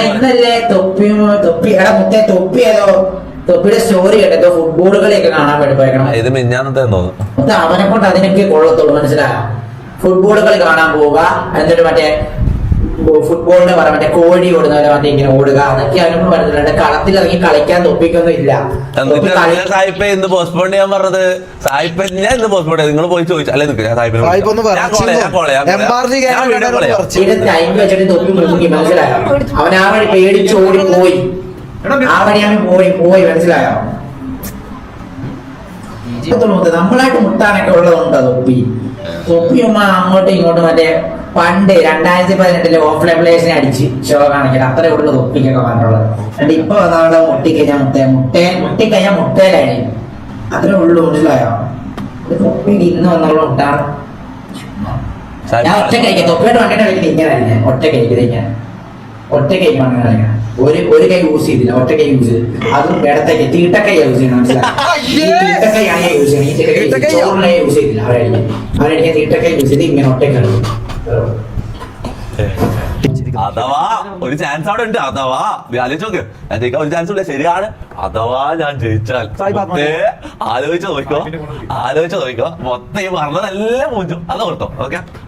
ഇന്നല്ലേ തൊപ്പിയുടെ സ്റ്റോറി കേട്ടോ ഫുട്ബോളുകളെയൊക്കെ കാണാൻ വേണ്ടി പോയേക്കണം. ഇത് മിഞ്ഞാന്നത്തെ തോന്നുന്നു. അവനെ കൊണ്ട് അതിനൊക്കെ കൊള്ളത്തുള്ളൂ, മനസ്സിലായോ? ഫുട്ബോളുകൾ കാണാൻ പോവുക, എന്നിട്ട് മറ്റേ ഫുട്ബോളിന് പറയാൻ മറ്റേ കോഴി ഓടുന്ന പോലെ മറ്റേ ഇങ്ങനെ ഓടുക, അതൊക്കെ അവനോട് പറഞ്ഞിട്ടുണ്ട്. കളത്തിലിറങ്ങി കളിക്കാൻ തൊപ്പിക്കൊന്നും ഇല്ല. സായിപ്പ ഇന്ന് പോസ്റ്റ്പോൺ ചെയ്യാൻ പറഞ്ഞത് സായിപ്പ ഞാൻ ഇന്ന് പോസ്റ്റ്പോൺ ചെയ്ത് നിങ്ങൾ പോയി ചോദിച്ചു. അല്ലെ നിൽക്കുക ടൈം വെച്ചിട്ട് തൊപ്പി മുങ്ങി, മനസ്സിലായോ? അവൻ ആ വഴി പേടിച്ച് ഓടി പോയി, ആ വഴി അവൻ പോയി മനസ്സിലായോ? നമ്മളായിട്ട് മുട്ടാനൊക്കെ ഉള്ളതുണ്ടോ തൊപ്പിയുമ്മ അങ്ങോട്ടും ഇങ്ങോട്ടും മറ്റേ പണ്ട് 2018 ഓഫ് പ്ലേസിനെ അടിച്ച് ഷോ കാണിക്കണം, അത്രേ ഉള്ളു തൊപ്പിക്കൊക്കെ പറഞ്ഞുള്ളത്. എന്നിട്ട് ഇപ്പൊ അതാണ് മുട്ടിക്കഴിഞ്ഞാൽ മുട്ടയിലായി, അത്രേ ഉള്ളു, മനസ്സിലായോ? തൊപ്പി ഇന്ന് വന്നുള്ള മുട്ടാണ്. ഞാൻ ഒറ്റ കഴിക്കാം, തൊപ്പിയായിട്ട് വണ്ടിട്ട് കളിക്കുന്നത് ഇങ്ങനെയല്ലേ, ഒറ്റ കൈക്ക് മണ്ണ് കളിക്കണം. ഒരു കൈ യൂസ് ചെയ്തില്ല, ഒറ്റ കൈ യൂസ് ചെയ്ത്, അതും ഇടത്തേക്ക് തീട്ടക്കൈ യൂസ് ചെയ്യണം, മനസ്സിലായി? തീട്ടക്കൈയാണ് യൂസ് ചെയ്യണം. ഈ യൂസ് ചെയ്തില്ല, അവരടിക്കാൻ തീട്ടക്കൈ യൂസ് ചെയ്ത് ഇങ്ങനെ ഒറ്റക്കാണ്. അഥവാ ഒരു ചാൻസ് അവിടെ ഉണ്ട്, അഥവാ ആലോചിച്ചോക്ക്, ഞാൻ ജയിക്കാൻ ഒരു ചാൻസ് ഉണ്ട്, ശരിയാണ്. അഥവാ ഞാൻ ജയിച്ചാൽ ആലോചിച്ച് നോക്കോ മൊത്തം ഈ പറഞ്ഞതെല്ലാം മൂഞ്ചും, അത് ഓർത്തോ. ഓക്കെ.